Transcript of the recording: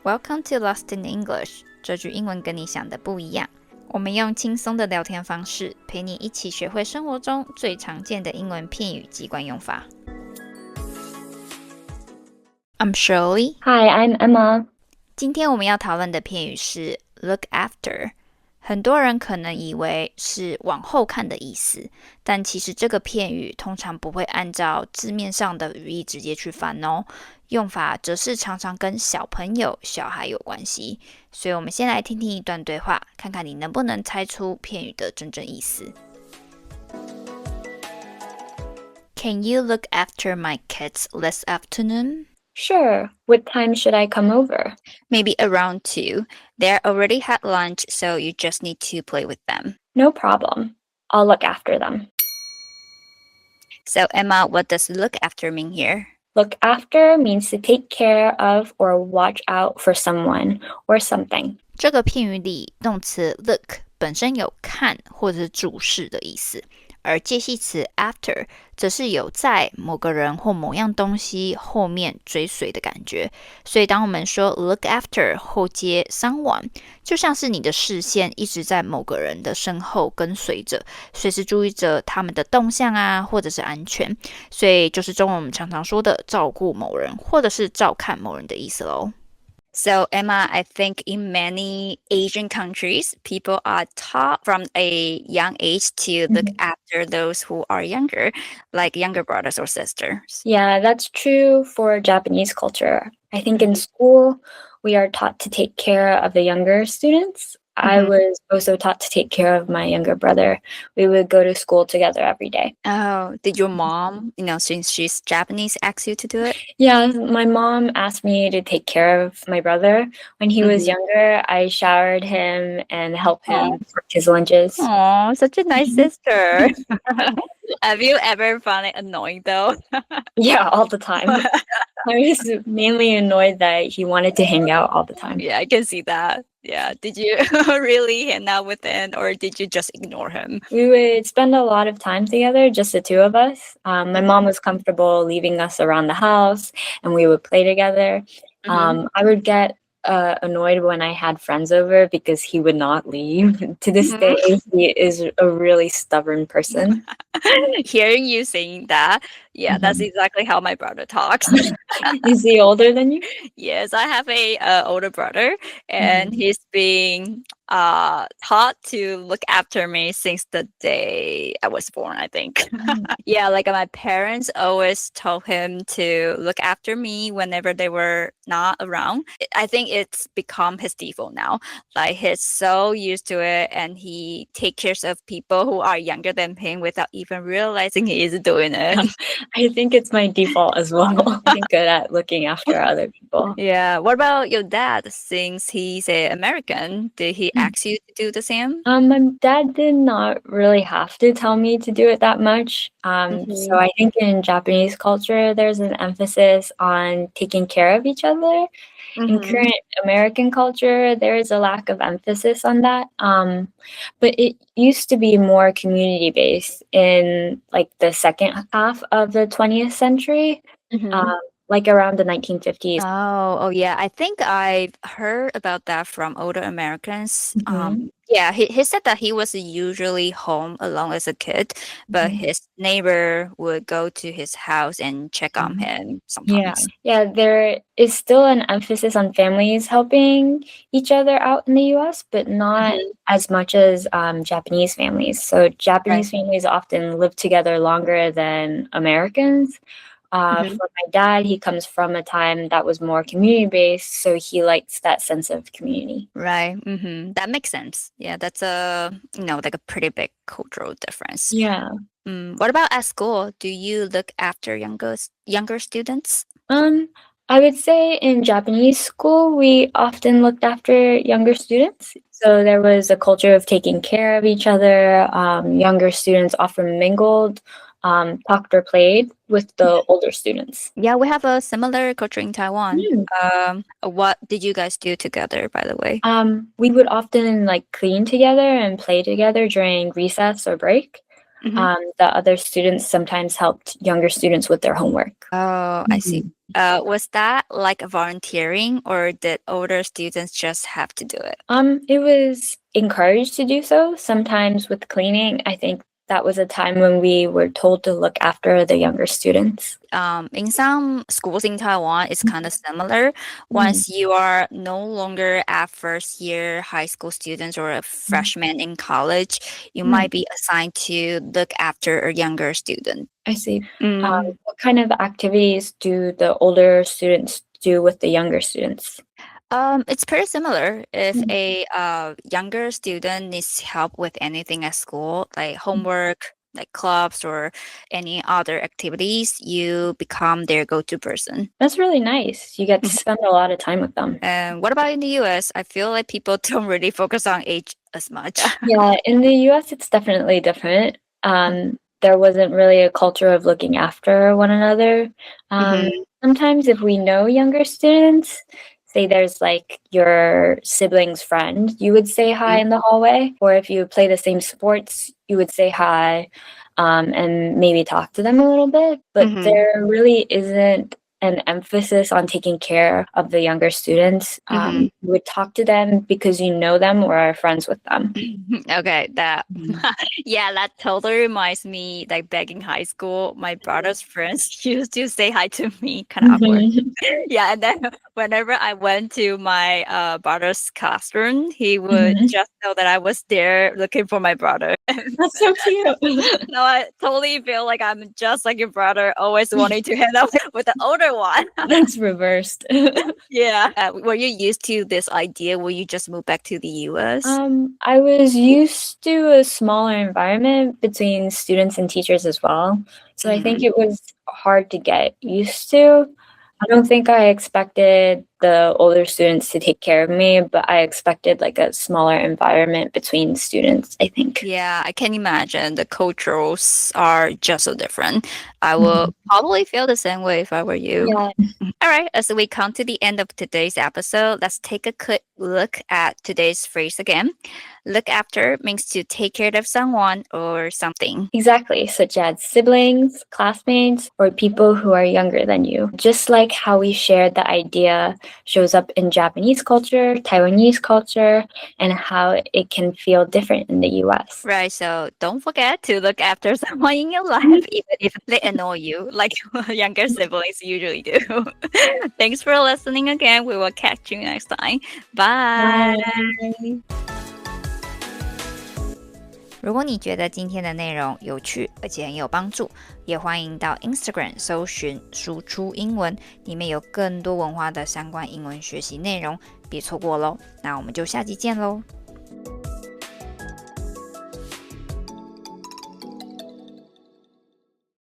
Welcome to Lost in English， 这句英文跟你想的不一样。我们用轻松的聊天方式，陪你一起学会生活中最常见的英文片语及惯用法。I'm Shirley. Hi, I'm Emma. 今天我们要讨论的片语是 look after。很多人可能以为是往后看的意思，但其实这个片语通常不会按照字面上的语义直接去翻哦，用法则是常常跟小朋友、小孩有关系。所以我们先来听听一段对话，看看你能不能猜出片语的真正意思。Can you look after my kids this afternoon? Sure. What time should I come over? Maybe around 2. They already had lunch, so you just need to play with them. No problem. I'll look after them. So, Emma, what does look after mean here? Look after means to take care of or watch out for someone or something. 这个片语里，动词 look 本身有看或者是注视的意思，而介系词 after 则是有在某个人或某样东西后面追随的感觉。所以当我们说 look after 后接 someone， 就像是你的视线一直在某个人的身后跟随着，随时注意着他们的动向啊，或者是安全。所以就是中文我们常常说的照顾某人或者是照看某人的意思咯。So, Emma, I think in many Asian countries, people are taught from a young age to look after those who are younger, like younger brothers or sisters. Yeah, that's true for Japanese culture. I think in school, we are taught to take care of the younger students. I was also taught to take care of my younger brother. We would go to school together every day. Oh, did your mom, since she's Japanese, ask you to do it? Yeah, my mom asked me to take care of my brother. When he was younger, I showered him and helped him for his lunches. Oh, such a nice sister. Have you ever found it annoying though? Yeah, all the time. I was mainly annoyed that he wanted to hang out all the time. Yeah, I can see that. Yeah. Did you really hang out with him or did you just ignore him? We would spend a lot of time together, just the two of us. My mom was comfortable leaving us around the house and we would play together. I would get annoyed when I had friends over because he would not leave. To this day, he is a really stubborn person. Hearing you saying that, yeah, that's exactly how my brother talks. Is he older than you? Yes, I have a older brother, and he's being taught to look after me since the day I was born, I think. Yeah, like my parents always told him to look after me whenever they were not around. I think it's become his default now. Like he's so used to it, and he takes care of people who are younger than him without even realizing he is doing it. I think it's my default as well. I'm good at looking after other people. Yeah. What about your dad? Since he's an American, did he ask you to do the same? My dad did not really have to tell me to do it that much. So I think in Japanese culture, there's an emphasis on taking care of each other. In current American culture, there is a lack of emphasis on that. But it used to be more community-based in like the second half of the 20th century. Like around the 1950s. Oh, yeah. I think I've heard about that from older Americans. Yeah, he said that he was usually home alone as a kid, but his neighbor would go to his house and check on him sometimes. Yeah, there is still an emphasis on families helping each other out in the US, but not as much as Japanese families. So Japanese families often live together longer than Americans. For my dad, he comes from a time that was more community-based, so he likes that sense of community. Right. That makes sense. Yeah, that's like a pretty big cultural difference. Yeah. What about at school? Do you look after younger students? I would say in Japanese school, we often looked after younger students. So there was a culture of taking care of each other. Younger students often mingled, talked or played with the older students. Yeah, we have a similar culture in Taiwan. What did you guys do together, by the way? We would often like clean together and play together during recess or break. The other students sometimes helped younger students with their homework. Oh, I see. Was that like volunteering, or did older students just have to do it? It was encouraged to do so. Sometimes with cleaning, I think that was a time when we were told to look after the younger students. In some schools in Taiwan, it's kind of similar. Once you are no longer a first-year high school student or a freshman in college, you might be assigned to look after a younger student. I see. What kind of activities do the older students do with the younger students? It's pretty similar. If a younger student needs help with anything at school, like homework, like clubs, or any other activities, you become their go-to person. That's really nice. You get to spend a lot of time with them. And what about in the US? I feel like people don't really focus on age as much. Yeah, in the US, it's definitely different. There wasn't really a culture of looking after one another. Sometimes if we know younger students, say there's like your sibling's friend, you would say hi in the hallway. Or if you play the same sports, you would say hi and maybe talk to them a little bit. But there really isn't an emphasis on taking care of the younger students. You would talk to them because you know them or are friends with them. Okay, that that totally reminds me, like back in high school, my brother's friends used to say hi to me, kind of awkward. And then whenever I went to my brother's classroom, he would just know that I was there looking for my brother. That's so cute. Now I totally feel like I'm just like your brother, always wanting to hang out with the older one. That's reversed. Were you used to this idea when you just moved back to the US? I was used to a smaller environment between students and teachers as well. So I think it was hard to get used to. I don't think I expected the older students to take care of me, but I expected like a smaller environment between students, I think. Yeah, I can imagine the cultures are just so different. I will probably feel the same way if I were you. Yeah. All right, as we come to the end of today's episode, let's take a quick look at today's phrase again. Look after means to take care of someone or something. Exactly, such as siblings, classmates, or people who are younger than you. Just like how we shared the idea shows up in Japanese culture, Taiwanese culture, and how it can feel different in the US. Right, so don't forget to look after someone in your life, even if they annoy you, like younger siblings usually do. Thanks for listening again. We will catch you next time. Bye. Bye. 如果你觉得今天的内容有趣而且很有帮助，也欢迎到 Instagram 搜寻输出英文，里面有更多文化的相关英文学习内容，别错过咯。那我们就下集见咯。